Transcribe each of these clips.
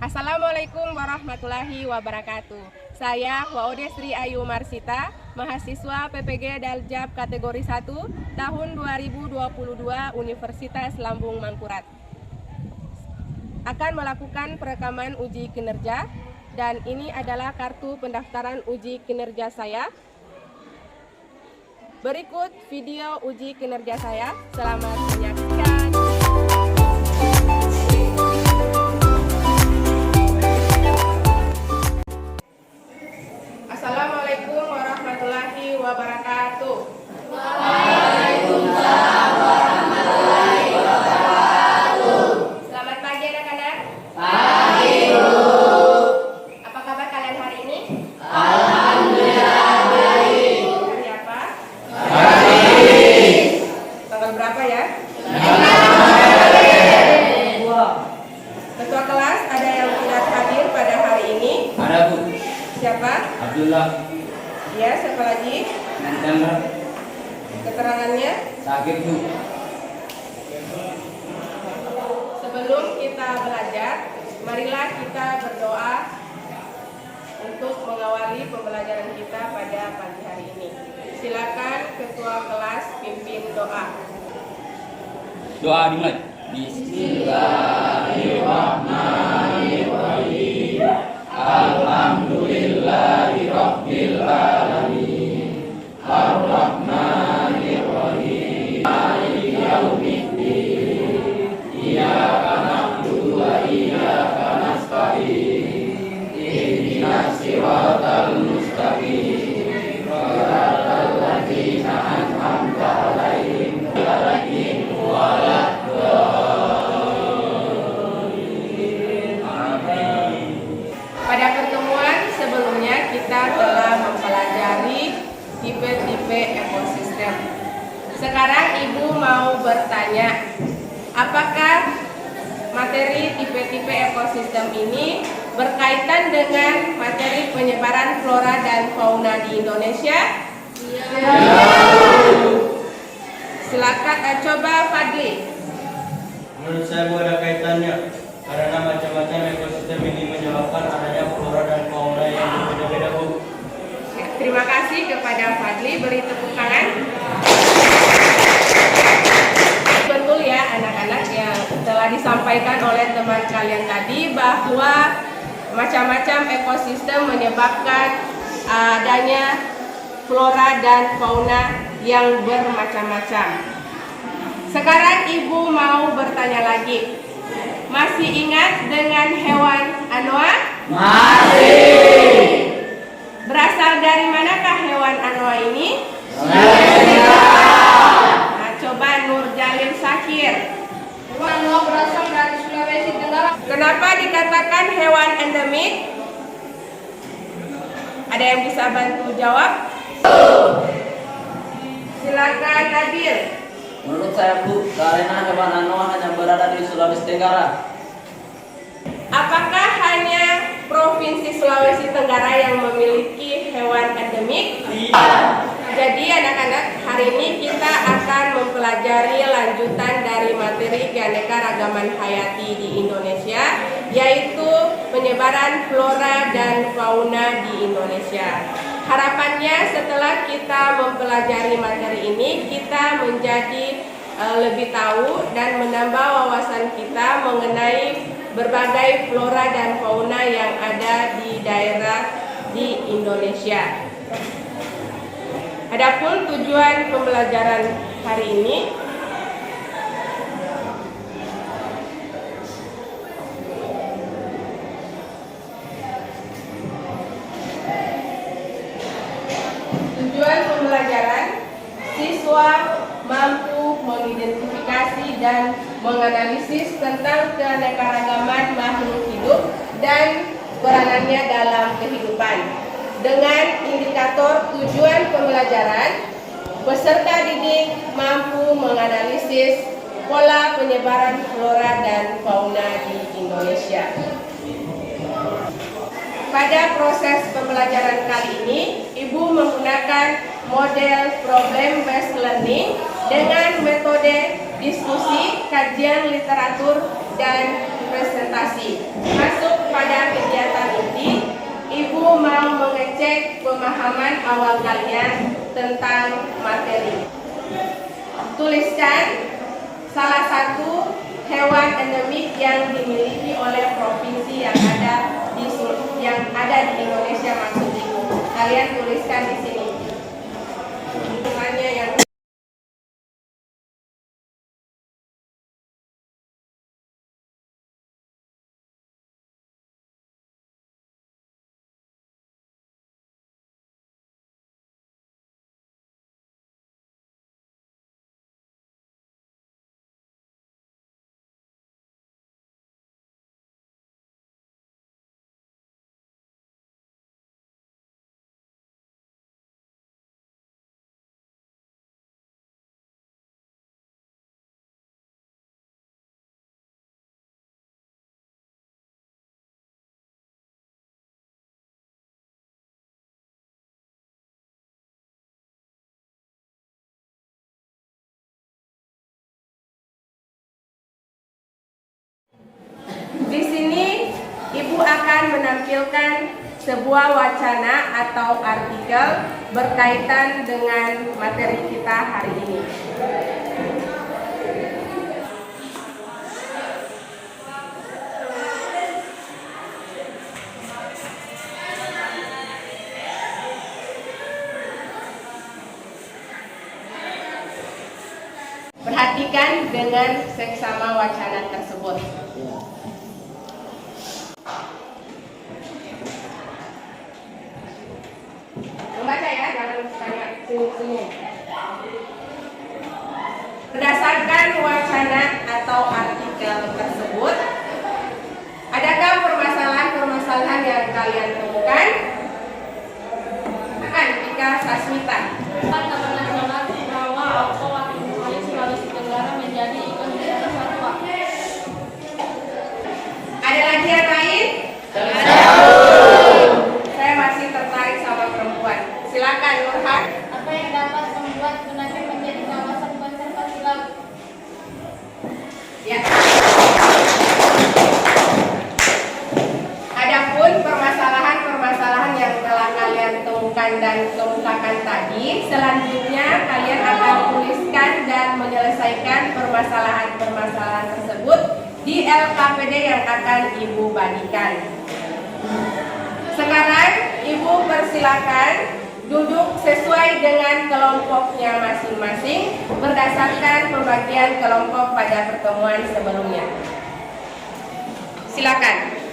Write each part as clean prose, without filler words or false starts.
Assalamualaikum warahmatullahi wabarakatuh. Saya Waode Sri Ayu Marsita, mahasiswa PPG Daljab kategori 1 tahun 2022 Universitas Lambung Mangkurat. Akan melakukan perekaman uji kinerja dan ini adalah kartu pendaftaran uji kinerja saya. Berikut video uji kinerja saya. Selamat menyaksikan. Assalamualaikum warahmatullahi wabarakatuh. Waalaikumsalam warahmatullahi wabarakatuh. Selamat pagi anak-anak. Pagi, Bu. Apa kabar kalian hari ini? Alhamdulillah baik. Hari apa? Baik. Tanggal berapa ya? Ketua kelas ada yang tidak hadir pada hari ini? Ada, Bu. Siapa? Abdullah. Ya, siapa lagi? Nandang. Keterangannya? Sakit, Bu. Sebelum kita belajar, marilah kita berdoa untuk mengawali pembelajaran kita pada pagi hari ini. Silakan ketua kelas pimpin doa. Doa dimulai. Bismillahirrahmanirrahim. Alhamdulillahirabbil alamin. Arrahmanirrahim. Maliki yaumiddin. Iyyaka na'budu wa iyyaka nasta'in. Ihdinas siratal mustaqim. Shiratal ladzina an'amta 'alaihim ghairil maghdubi 'alaihim. Amin. Pada pertemuan sebelumnya kita telah mempelajari tipe-tipe ekosistem. Sekarang Ibu mau bertanya, apakah materi tipe-tipe ekosistem ini berkaitan dengan materi penyebaran flora dan fauna di Indonesia? Ya. Silakan coba Fadli. Menurut saya ada kaitannya karena macam-macam ekosistem ini menyebabkan adanya flora dan fauna yang berbeda-beda, Bu. Ya, terima kasih kepada Fadli, beri tepuk tangan. Betul ya anak-anak yang telah disampaikan oleh teman kalian tadi bahwa macam-macam ekosistem menyebabkan adanya flora dan fauna yang bermacam-macam. Sekarang Ibu mau bertanya lagi. Masih ingat dengan hewan anoa? Masih. Berasal dari manakah hewan anoa ini? Nah, coba Nur Jalil Sakir. Hewan anoa berasal dari Sulawesi Tenggara. Kenapa dikatakan hewan endemik? Ada yang bisa bantu jawab? Silakan Nabil. Menurut saya, Bu, karena hewan anoa hanya berada di Sulawesi Tenggara. Apakah hanya Provinsi Sulawesi Tenggara yang memiliki hewan endemik? Iya. Jadi anak-anak, hari ini kita akan mempelajari lanjutan dari materi keanekaragaman hayati di Indonesia, yaitu penyebaran flora dan fauna di Indonesia. Harapannya setelah kita mempelajari materi ini, kita menjadi lebih tahu dan menambah wawasan kita mengenai berbagai flora dan fauna yang ada di daerah di Indonesia. Adapun tujuan pembelajaran hari ini, siswa mampu mengidentifikasi dan menganalisis tentang keanekaragaman makhluk hidup dan peranannya dalam kehidupan. Dengan indikator tujuan pembelajaran, peserta didik mampu menganalisis pola penyebaran flora dan fauna di Indonesia. Pada proses pembelajaran kali ini, Ibu menggunakan model problem based learning dengan metode diskusi, kajian literatur, dan presentasi. Masuk pada pemahaman awal kalian tentang materi. Tuliskan salah satu hewan endemik yang dimiliki oleh provinsi yang ada di Indonesia maksudnya. Kalian tuliskan di sini. Hitungannya yang di sini Ibu akan menampilkan sebuah wacana atau artikel berkaitan dengan materi kita hari ini. Perhatikan dengan seksama wacana tersebut. Membaca ya, jangan tanya senyum-senyum. Berdasarkan wacana atau artikel tersebut, adakah permasalahan-permasalahan yang kalian temukan? Akan Ika Sasmita. Taman Nasional Rawa Oko Wakimulai Sulawesi Tenggara menjadi ekosistem satwa. Ada lagi yang lain? Saya masih tertarik sama perempuan. Silakan Nurhan. Apa yang dapat membuat Bunaken menjadi kawasan konservasi laut? Ya. Adapun permasalahan-permasalahan yang telah kalian temukan dan kemukakan tadi, selanjutnya kalian akan tuliskan dan menyelesaikan permasalahan-permasalahan tersebut di LKPD yang akan Ibu bagikan. Sekarang Ibu persilakan duduk sesuai dengan kelompoknya masing-masing berdasarkan pembagian kelompok pada pertemuan sebelumnya. Silakan.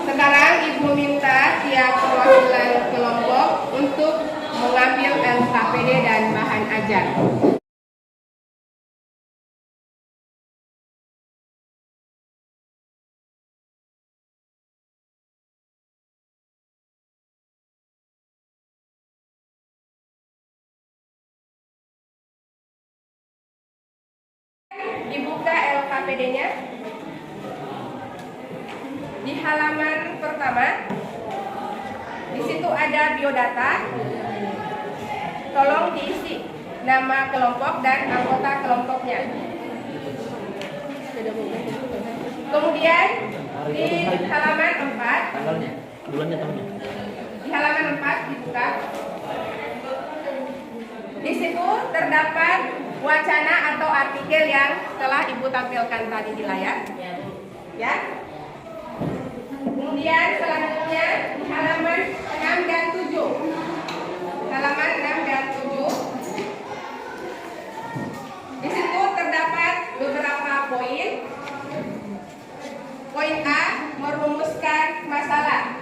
Sekarang Ibu minta tiap perwakilan kelompok untuk mengambil LKPD dan bahan ajar. Dibuka LKPD-nya. Di halaman pertama, di situ ada biodata. Tolong diisi nama kelompok dan anggota kelompoknya. Kemudian di halaman 4, di halaman 4 dibuka. Di situ terdapat wacana atau artikel yang telah Ibu tampilkan tadi di layar. Ya. Kemudian selanjutnya di halaman 6 dan 7. Halaman 6 dan 7. Di situ terdapat beberapa poin. Poin A, merumuskan masalah.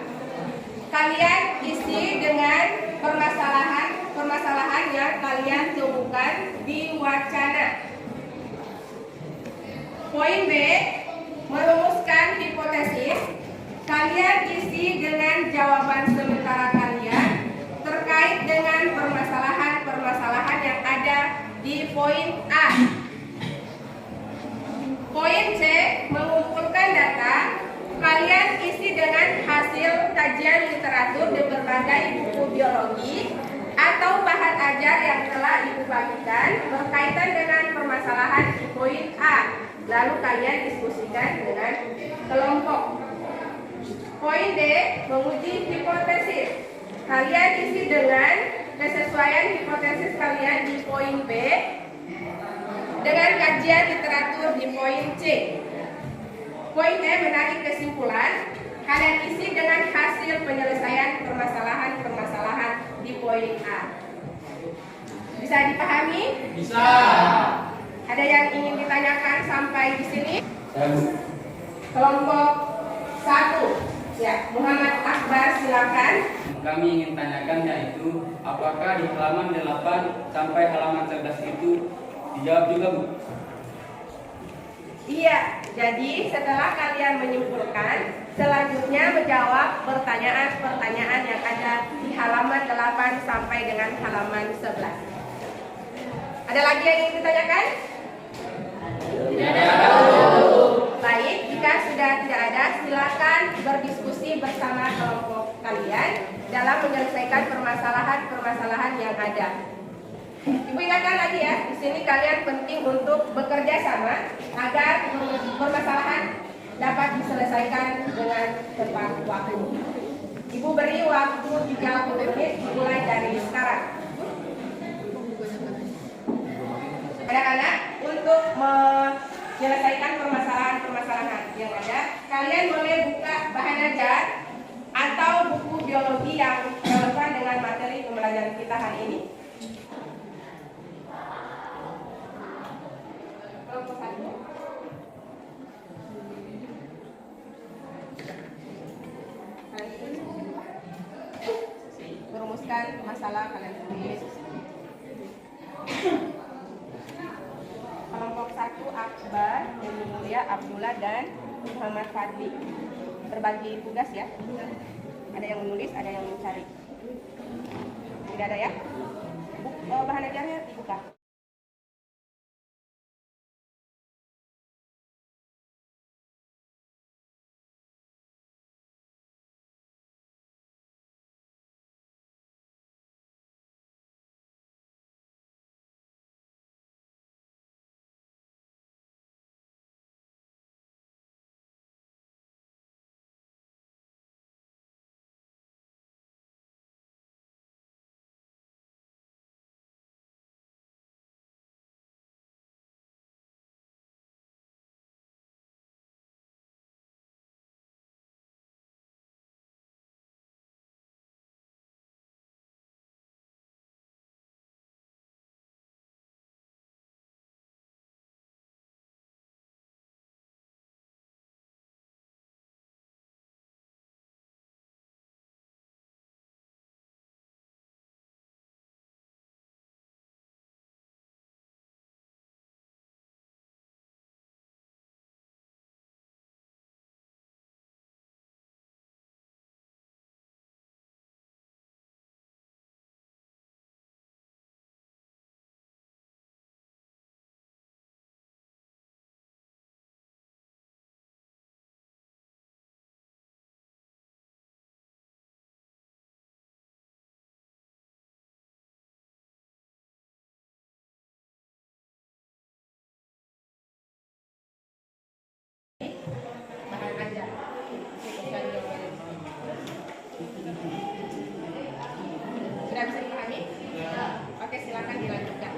Kalian isi dengan permasalahan yang kalian temukan di wacana. Poin B, merumuskan hipotesis. Kalian isi dengan jawaban sementara kalian terkait dengan permasalahan-permasalahan yang ada di poin A. kajian literatur di berbagai buku biologi atau bahan ajar yang telah Ibu bagikan berkaitan dengan permasalahan di poin A. Lalu kalian diskusikan dengan kelompok. Poin D, menguji hipotesis. Kalian isi dengan kesesuaian hipotesis kalian di poin B dengan kajian literatur di poin C. Poin E, menarik kesimpulan. Kalian isi dengan hasil penyelesaian permasalahan-permasalahan di poin A. Bisa dipahami? Bisa. Ada yang ingin ditanyakan sampai di sini? Saya Bu. Kelompok 1. Ya, Muhammad Akbar, silakan. Kami ingin tanyakan yaitu apakah di halaman 8 sampai halaman 11 itu dijawab juga Bu? Iya, jadi setelah kalian menyimpulkan, selanjutnya menjawab pertanyaan-pertanyaan yang ada di halaman 8 sampai dengan halaman 11. Ada lagi yang ingin ditanyakan? Tidak ada. Baik, jika sudah tidak ada, silakan berdiskusi bersama kelompok kalian dalam menyelesaikan permasalahan-permasalahan yang ada. Ibu ingatkan lagi ya, di sini kalian penting untuk bekerja sama agar permasalahan dapat diselesaikan dengan tepat waktu. Ibu beri waktu 30 menit mulai dari sekarang. Anak-anak, untuk menyelesaikan permasalahan-permasalahan yang ada, kalian boleh buka bahan ajar atau buku biologi yang relevan dengan materi pembelajaran kita hari ini. Kelompok 1. Merumuskan masalah kalian tulis. Kelompok 1 Akbar, Deni Mulia, Abdullah dan Muhammad Fadli. Berbagi tugas ya. Ada yang menulis, ada yang mencari. Tidak ada ya? Bahan ajarnya dibuka. Bahan ajar. Sudah bisa dipahami? Oke, silakan dilanjutkan.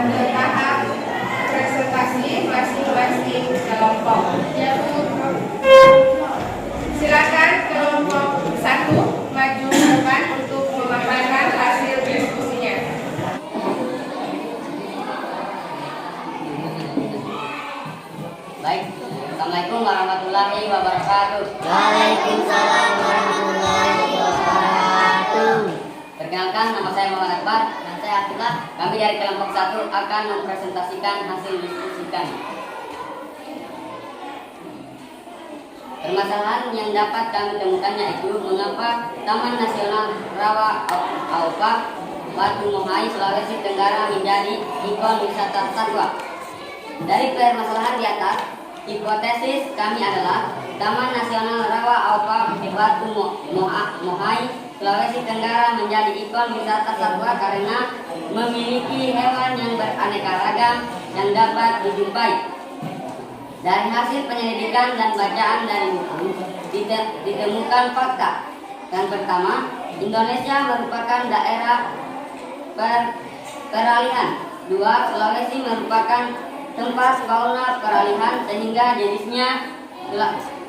ke tahap presentasi masing-masing kelompok. Ya Bu. Silakan kelompok 1 maju ke depan untuk memaparkan hasil diskusinya. Baik, Assalamualaikum warahmatullahi wabarakatuh. Waalaikumsalam warahmatullahi wabarakatuh. Perkenalkan, nama saya Muhammad Akbar dan saya Abdullah. Kami dari kelompok 1 akan mempresentasikan hasil diskusi kami. Permasalahan yang dapat kami temukan yaitu mengapa Taman Nasional Rawa Aupa Batu Monghai Sulawesi Tenggara menjadi ikon wisata satwa. Dari permasalahan di atas, hipotesis kami adalah Taman Nasional Rawa Aupa Batu Monghai Sulawesi Tenggara menjadi ikon wisata satwa karena memiliki hewan yang beraneka ragam yang dapat dijumpai. Dari hasil penyelidikan dan bacaan dari buku, ditemukan fakta. Yang pertama, Indonesia merupakan daerah peralihan. 2. Sulawesi merupakan tempat fauna peralihan sehingga jenisnya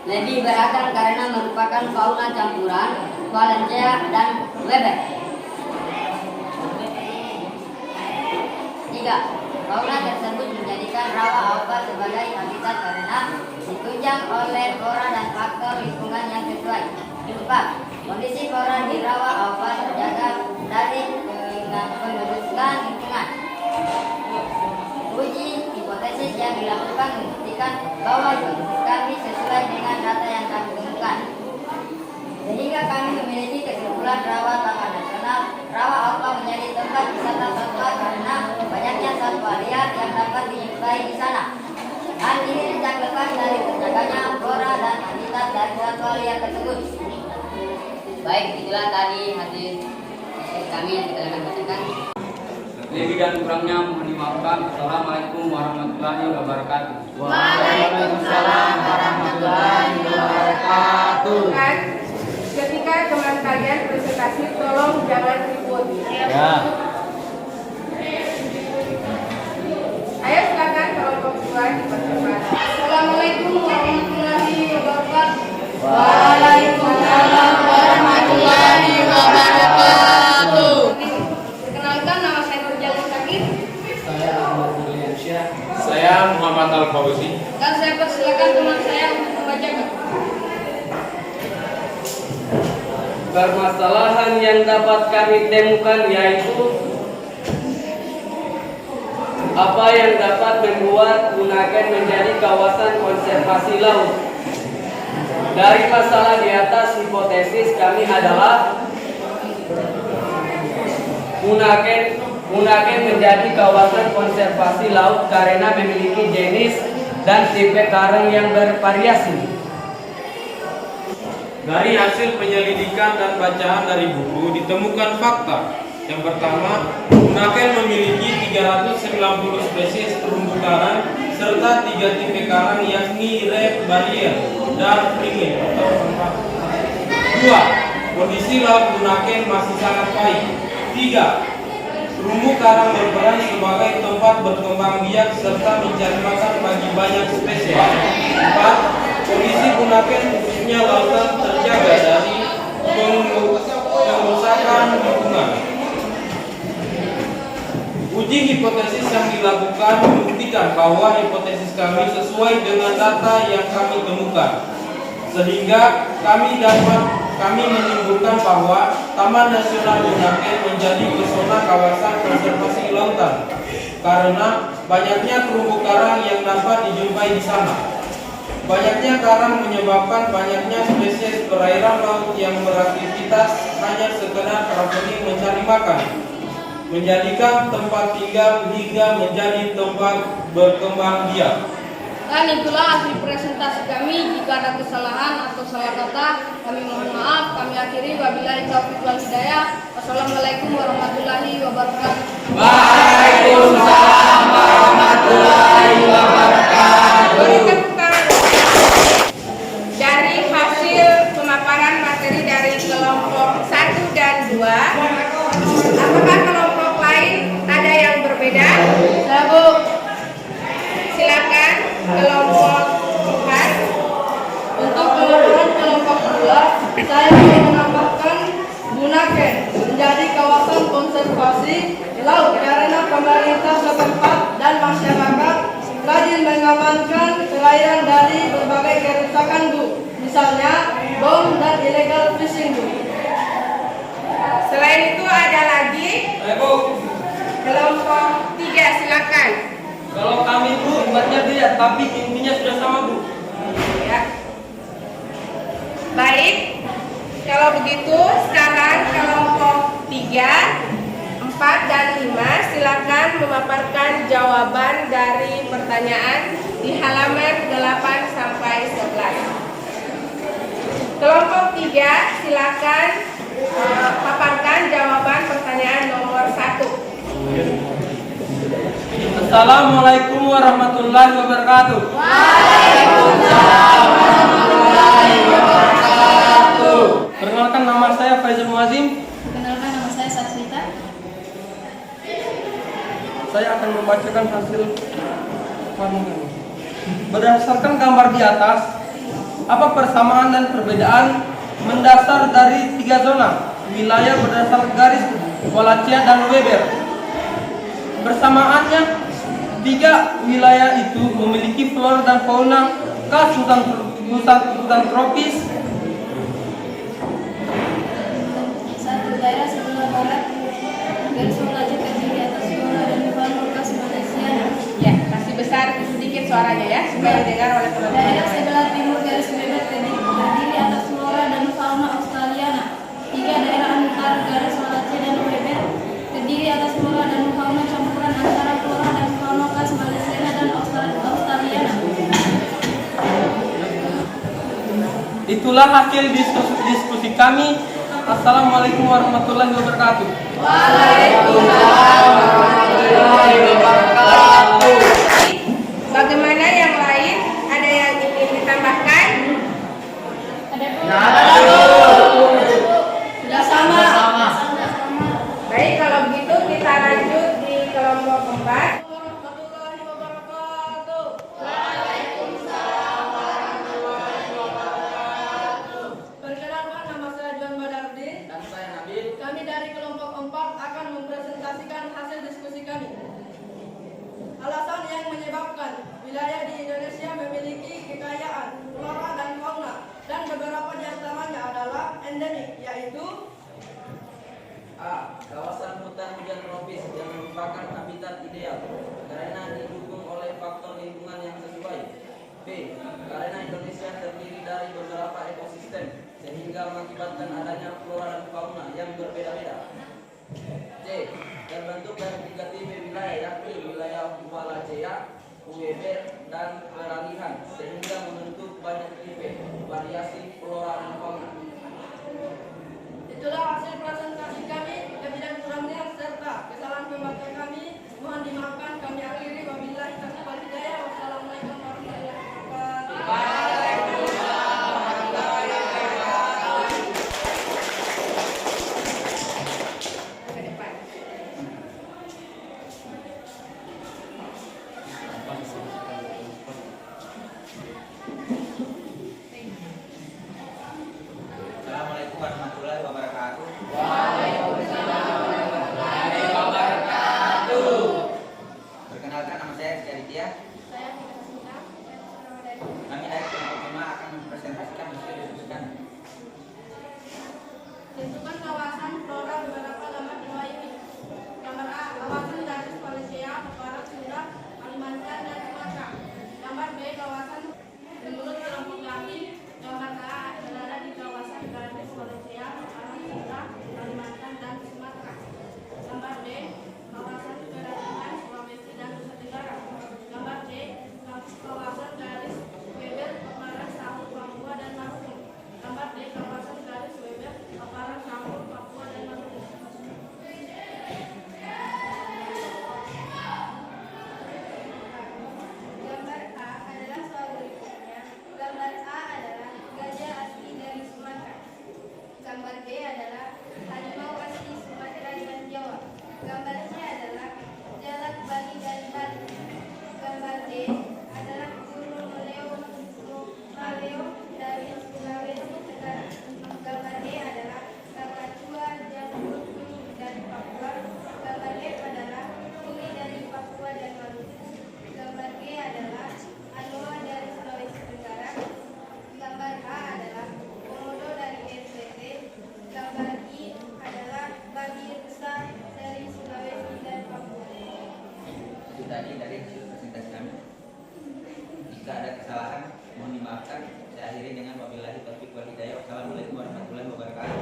lebih beragam karena merupakan fauna campuran Valencia dan Weber. 3. Fauna tersebut menjadikan rawa aupa sebagai habitat karena ditunjang oleh flora dan faktor lingkungan yang sesuai. 4. Kondisi flora di rawa aupa terjaga dari pengerusakan lingkungan. Uji hipotesis yang dilakukan membuktikan bahwa hipotesis kami sesuai dengan data yang kami temukan. Sehingga kami memiliki kesimpulan rawa Taman Nasional Rawa Aupa menjadi tempat wisata satwa karena banyaknya satwa liar yang dapat dijumpai di sana. Hal ini tidak lepas dari terjaganya flora dan habitat dari satwa liar tersebut. Baik, itulah tadi hasil kami yang kita akan bacakan. Lebih dan kurangnya mohon dimaafkan. Assalamualaikum warahmatullahi wabarakatuh. Waalaikumsalam warahmatullahi wabarakatuh. Dan ketika teman kalian presentasi, tolong jangan ribut. Ya. Ayo silakan kelompok 2 dipercepat. Assalamualaikum warahmatullahi wabarakatuh. Waalaikumsalam warahmatullahi wabarakatuh. Perkenalkan, nama saya Nurjal Mustaqim. Saya Ahmad Juliansyah. Saya Muhammad Al-Fauzi. Dan saya persilakan teman saya untuk membacakan. Permasalahan yang dapat kami temukan yaitu apa yang dapat membuat Bunaken menjadi kawasan konservasi laut. Dari masalah di atas, hipotesis kami adalah Bunaken menjadi kawasan konservasi laut karena memiliki jenis dan tipe karang yang bervariasi. Dari hasil penyelidikan dan bacaan dari buku ditemukan fakta. Yang pertama, Bunaken memiliki 390 spesies terumbu karang serta 3 tipe karang yakni reef barrier dan fringate atau tempat. 2. Kondisi laut Bunaken masih sangat baik. 3. Terumbu karang berperan sebagai tempat berkembang biak serta mencari makan bagi banyak spesies. 4. Kondisi Bunaken khususnya lautan terjaga dari pengerusakan lingkungan. Uji hipotesis yang dilakukan membuktikan bahwa hipotesis kami sesuai dengan data yang kami temukan. Sehingga kami menyimpulkan bahwa Taman Nasional Bunaken menjadi pesona kawasan konservasi lautan karena banyaknya terumbu karang yang dapat dijumpai di sana. Banyaknya karang menyebabkan banyaknya spesies perairan laut yang beraktivitas hanya sekedar traveling mencari makan, menjadikan tempat tinggal hingga menjadi tempat berkembang biak. Dan itulah hasil presentasi kami. Jika ada kesalahan atau salah kata, kami mohon maaf. Kami akhiri wabillahi taufiq wal hidayah. Wassalamualaikum warahmatullahi wabarakatuh. Waalaikumsalam warahmatullahi wabarakatuh. Berikan tepuk tangan. Dari hasil pemaparan materi dari kelompok 1 dan 2, apakah kelompok lain ada yang berbeda? Saya Bu. Silakan kelompok 4. Untuk pengukuran kelompok 2, saya ingin menambahkan Bunaken menjadi kawasan konservasi laut karena pemerintah setempat dan masyarakat rajin mengamankan perairan dari berbagai kerusakan Bu, misalnya bom dan illegal fishing Bu. Selain itu ada lagi Bu, kelompok 3, silakan. kalau kami Bu, buatnya beda, tapi intinya sudah sama Bu. Ya. Baik, kalau begitu sekarang kelompok 3, 4, dan 5 silakan memaparkan jawaban dari pertanyaan di halaman 8 sampai 11. Kelompok 3 silakan paparkan jawaban pertanyaan nomor 1. Assalamualaikum warahmatullahi wabarakatuh. Waalaikumsalam warahmatullahi wabarakatuh. Perkenalkan, nama saya Faizal Muazim. Perkenalkan, nama saya Satsita. Saya akan membacakan hasil pandangan. Berdasarkan gambar di atas, apa persamaan dan perbedaan mendasar dari 3 zona wilayah berdasar garis Wallacea dan Weber? Bersamaannya, 3 wilayah itu memiliki flora dan fauna khas hutan tropis. 1. Daerah sebelah barat garis Wallacea terdiri atas flora dan fauna khas Malaysia. Ya, masih besar sedikit suaranya ya, supaya didengar oleh Daerah penonton. sebelah timur garis Weber terdiri atas flora dan fauna Australiana. 3. Daerah antar garis Wallacea dan Weber terdiri atas flora dan fauna campuran antara flora dan fauna khas Malaysia dan Australiana. Itulah hasil diskusi kami. Assalamualaikum warahmatullahi wabarakatuh. Waalaikumsalam warahmatullahi wabarakatuh. Bagaimana yang lain? Ada yang ingin ditambahkan? Sudah sama. Baik, kalau begitu kita lanjut di kelompok 4. Warahmatullahi wabarakatuh. Perkenalkan, nama saya John Badardin. Dan saya Nabil. Kami dari kelompok 4 akan mempresentasikan hasil diskusi kami. Alasan yang menyebabkan wilayah di Indonesia memiliki kekayaan flora dan fauna, dan beberapa di antaranya adalah endemik, yaitu A. Kawasan hutan hujan tropis yang merupakan habitat ideal karena didukung oleh faktor lingkungan yang sesuai. B. Karena Indonesia terdiri dari beberapa ekosistem sehingga mengakibatkan adanya flora dan fauna yang berbeda-beda. C. Terbentuk dari 3 tipe wilayah, yakni wilayah Wallacea, Weber, dan Peralihan, sehingga membentuk banyak tipe variasi flora dan fauna. itulah hasil presentasi kami. Lebih dan kurangnya serta kesalahan pembaca kami mohon dimaafkan. Kami akhiri, wabillahi taufiq wal hidayah. Wassalamualaikum warahmatullahi wabarakatuh. Ke depan. Assalamualaikum warahmatullahi wabarakatuh. Perkenalkan, nama saya Rizky Aditya. Kami dari kelompok 5 akan mempresentasikan hasil diskusi kami. Tentukan kawasan flora beberapa gambar di bawah ini. Gambar A, kawasan garis Wallacea, Barat Sunda, Kalimantan, dan Sumatera. Gambar B, kawasan menurut kelompok kami. Gambar A berada di kawasan garis Wallacea, Barat Sunda, Kalimantan, dan Sumatera. Gambar B, kawasan perairan Sulawesi dan Nusa Tenggara. Gambar C, kawasan garis Weber, Paparan, Sahur, Papua, dan Maluku. Gambar D, kawasan garis Weber, Paparan, Sahur, Papua, dan Maluku. Itu tadi dari hasil presentasi kami. Jika ada kesalahan, mohon dimaafkan. Saya akhiri dengan wabillahi taufiq wal hidayah. Wassalamualaikum warahmatullahi wabarakatuh.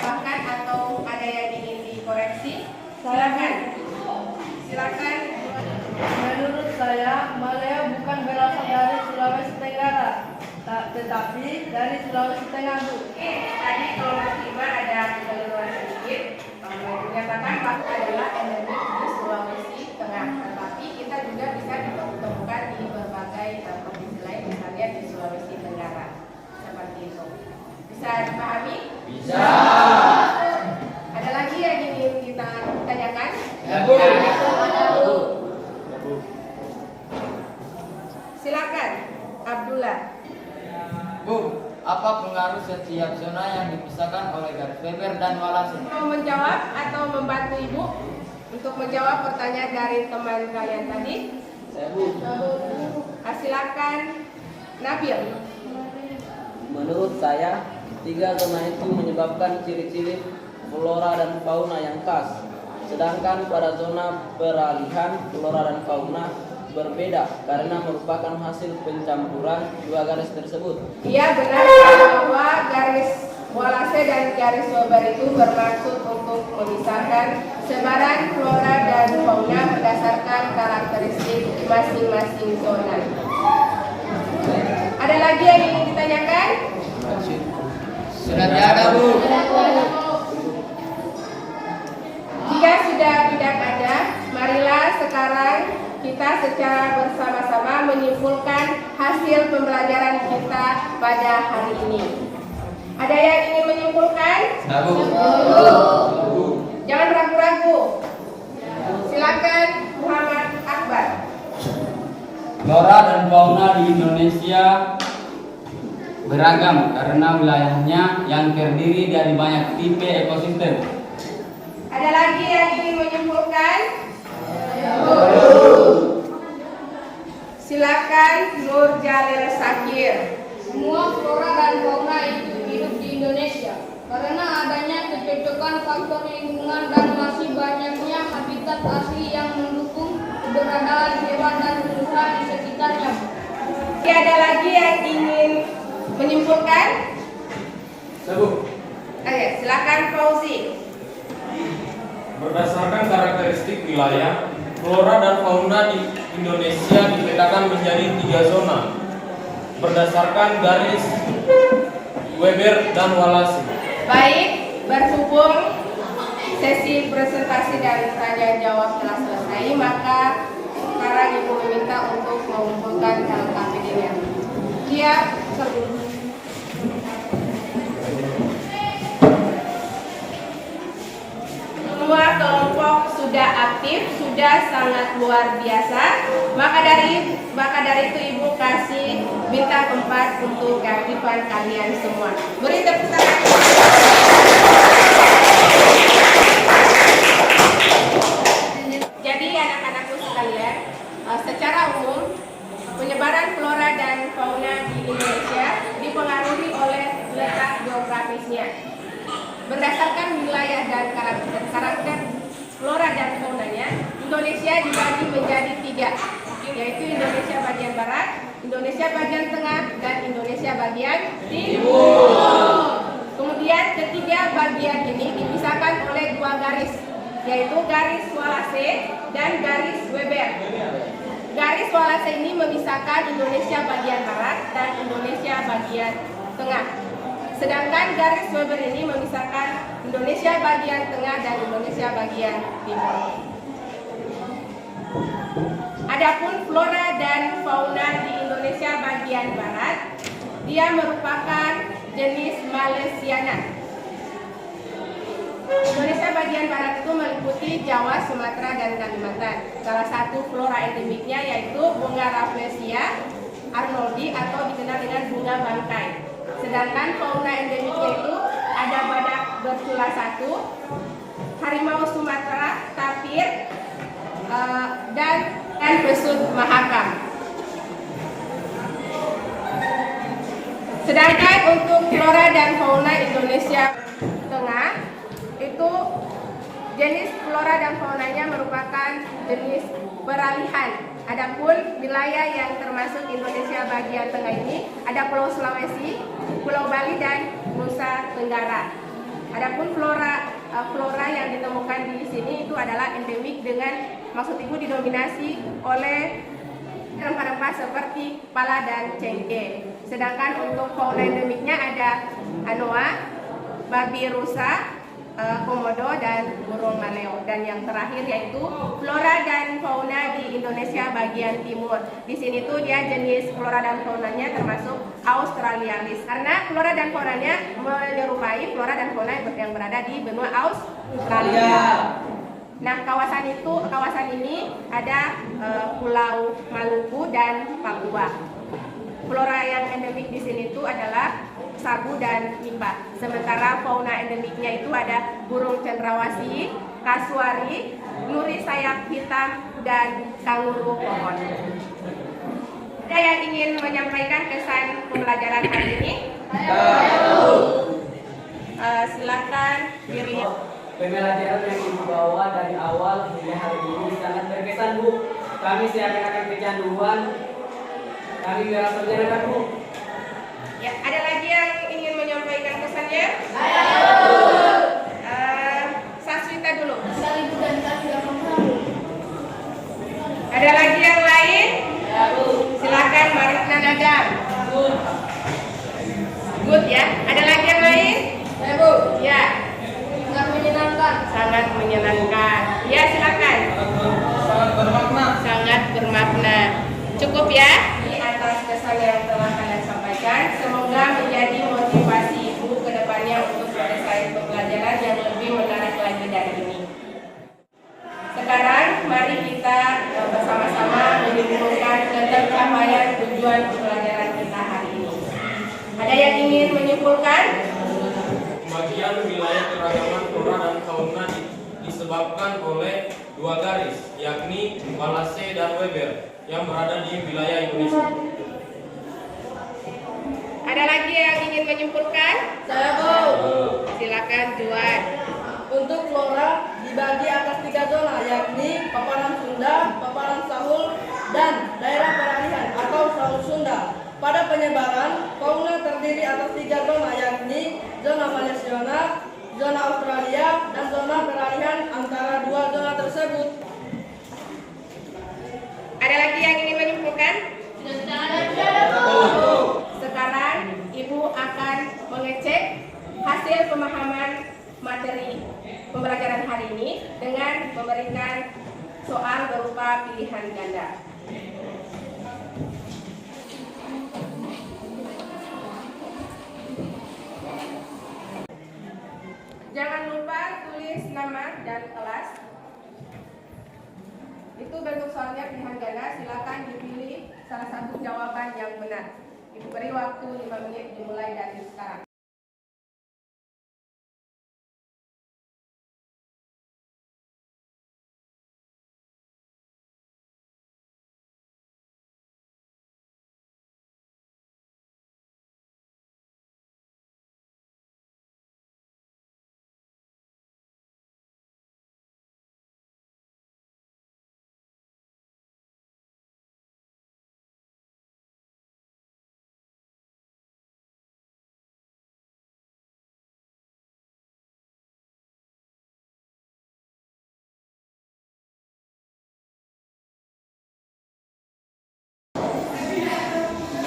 Bahkan atau ada yang ingin dikoreksi, silakan. Silakan. Menurut saya, Malaya bukan berasal dari Sulawesi Tenggara, tetapi dari Sulawesi Tengah, Bu. Tadi kalau terima ada kekeliruan sedikit. Menyatakan Paku adalah endemik di Sulawesi Tengah, tetapi kita juga bisa ditemukan di berbagai provinsi lain, misalnya di Sulawesi Tenggara, seperti itu. Bisa dipahami? Bisa. Ada lagi yang ingin kita tanyakan? Ya, Bu. Silakan, Abdullah. Bu, apa pengaruh setiap zona yang dipisahkan oleh garis Weber dan Wallace? Mau menjawab atau membantu Ibu untuk menjawab pertanyaan dari teman kalian tadi? Saya Bu. Silakan, Nabil. Menurut saya, 3 zona itu menyebabkan ciri-ciri flora dan fauna yang khas. Sedangkan pada zona peralihan, flora dan fauna berbeda karena merupakan hasil pencampuran 2 garis tersebut. Iya, benar bahwa garis Wallace dan garis Weber itu bermaksud untuk memisahkan sebaran flora dan fauna berdasarkan karakteristik masing-masing zona. Ada lagi yang ingin ditanyakan? Sudah tiada, Bu. Jika sudah tidak ada, marilah sekarang kita secara bersama-sama menyimpulkan hasil pembelajaran kita pada hari ini. Ada yang ingin menyimpulkan? Bu. Jangan ragu-ragu. Silakan Muhammad Akbar. Flora dan fauna di Indonesia beragam karena wilayahnya yang terdiri dari banyak tipe ekosistem. Ada lagi yang ingin menyimpulkan? Silakan Nur Jalil Sakir. Semua flora dan fauna itu hidup di Indonesia karena adanya kecocokan faktor lingkungan dan masih banyaknya habitat asli yang mendukung keberadaan hewan dan tumbuhan di sekitarnya. Ada lagi yang ingin menyimpulkan? Bu. Oke, silakan Fauzi. Berdasarkan karakteristik wilayah, flora dan fauna di Indonesia dipetakan menjadi 3 zona berdasarkan garis Weber dan Wallace. Baik, berhubung sesi presentasi dan tanya jawab telah selesai, maka sekarang Ibu meminta untuk mengumpulkan LKPD-nya. Dia semua kelompok sudah aktif, sudah sangat luar biasa. Maka dari itu Ibu kasih bintang 4 untuk keaktifan kalian semua. Beri tepuk tangan. Jadi anak-anakku sekalian, secara umum penyebaran flora dan fauna di Indonesia dipengaruhi oleh letak geografisnya. Berdasarkan wilayah dan karakter flora dan faunanya, Indonesia dibagi menjadi 3, yaitu Indonesia bagian barat, Indonesia bagian tengah, dan Indonesia bagian timur. Kemudian ketiga bagian ini dipisahkan oleh 2 garis, yaitu garis Wallace dan garis Weber. Garis Wallace ini memisahkan Indonesia bagian barat dan Indonesia bagian tengah. Sedangkan garis Weber ini memisahkan Indonesia bagian tengah dan Indonesia bagian timur. Adapun flora dan fauna di Indonesia bagian barat, dia merupakan jenis Malaysiana. Indonesia bagian barat itu meliputi Jawa, Sumatera, dan Kalimantan. Salah satu flora endemiknya yaitu bunga Rafflesia arnoldi atau dikenal dengan bunga bangkai. Sedangkan fauna endemiknya itu ada badak bersula 1, harimau Sumatera, tapir, dan pesut mahakam. Sedangkan untuk flora dan fauna Indonesia Tengah Jenis flora dan faunanya merupakan jenis peralihan. Adapun wilayah yang termasuk Indonesia bagian tengah ini ada Pulau Sulawesi, Pulau Bali dan Nusa Tenggara. Adapun flora yang ditemukan di sini itu adalah endemik dengan maksud ibu didominasi oleh rempah-rempah seperti pala dan cengkeh. Sedangkan untuk fauna endemiknya ada anoa, babi rusa, komodo dan burung maleo. Dan yang terakhir yaitu flora dan fauna di Indonesia bagian timur. Di sini tuh dia jenis flora dan faunanya termasuk Australialis. Karena flora dan faunanya menyerupai flora dan fauna yang berada di benua Australia. Nah, kawasan ini ada Pulau Maluku dan Papua. Flora yang endemik di sini itu adalah sagu dan nipah. Sementara fauna endemiknya itu ada burung cendrawasih, kasuari, nuri sayap hitam, dan kanguru pohon. Ada yang ingin menyampaikan kesan pembelajaran hari ini? Silakan diri. Pembelajaran yang Ibu bawa dari awal hingga hari ini sangat berkesan, Bu. Kami seakan-akan kecanduan. Kami merasa menyenangkan, Bu. Ya, ada lagi yang ingin menyampaikan kesannya? Saswita dulu. Ada lagi yang lain? Silakan Marifna Nadam. Good ya. Ada lagi yang lain? Ya, Bu. Ya. Sangat menyenangkan. Sangat menyenangkan. Ya, silakan. Sangat bermakna. Sangat bermakna. Cukup ya atas kesan yang telah kalian sampaikan. Semoga menjadi motivasi ibu ke depannya untuk selesai pembelajaran yang lebih menarik lagi dari ini. Sekarang mari kita bersama-sama menyimpulkan tercapaian tujuan pembelajaran kita hari ini. Ada yang ingin menyimpulkan? Pembagian wilayah keragaman flora dan fauna disebabkan oleh dua garis, yakni Wallace dan Weber yang berada di wilayah Indonesia. Ada lagi yang ingin menyimpulkan? Saya, Bu. Silakan Juan. Untuk flora dibagi atas 3 zona, yakni paparan Sunda, paparan Sahul, dan daerah peralihan atau Sahul Sunda. Pada penyebaran, fauna terdiri atas 3 zona, yakni zona Malaysia, zona Australia, dan zona peralihan antara 2 zona tersebut. Ada lagi yang ingin menyimpulkan? Sekarang Ibu akan mengecek hasil pemahaman materi pembelajaran hari ini dengan memberikan soal berupa pilihan ganda. Jangan lupa tulis nama dan kelas. Itu bentuk soalnya pilihan ganda. Silakan dipilih salah satu jawaban yang benar. Ibu beri waktu 5 menit dimulai dari sekarang.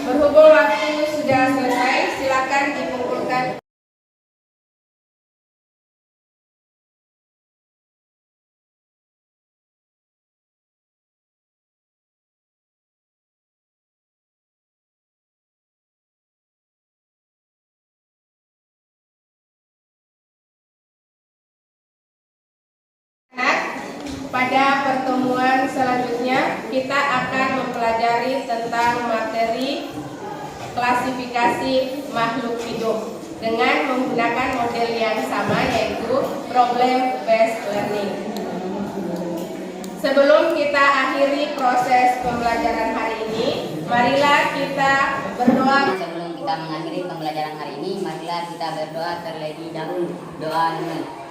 Berhubung waktu sudah selesai, silakan dikumpulkan. Pada pertemuan selanjutnya kita akan mempelajari tentang materi klasifikasi makhluk hidup dengan menggunakan model yang sama, yaitu problem based learning. Sebelum kita akhiri proses pembelajaran hari ini, marilah kita berdoa. Sebelum kita mengakhiri pembelajaran hari ini, marilah kita berdoa terlebih dahulu. Doa dulu.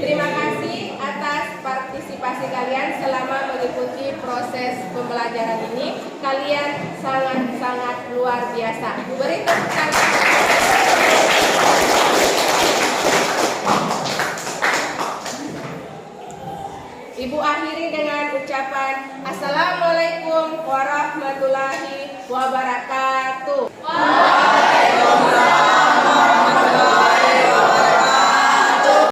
Terima kasih atas partisipasi kalian selama mengikuti proses pembelajaran ini. Kalian sangat-sangat luar biasa. Beri tepuk tangan. Ibu akhiri dengan ucapan Assalamualaikum warahmatullahi wabarakatuh.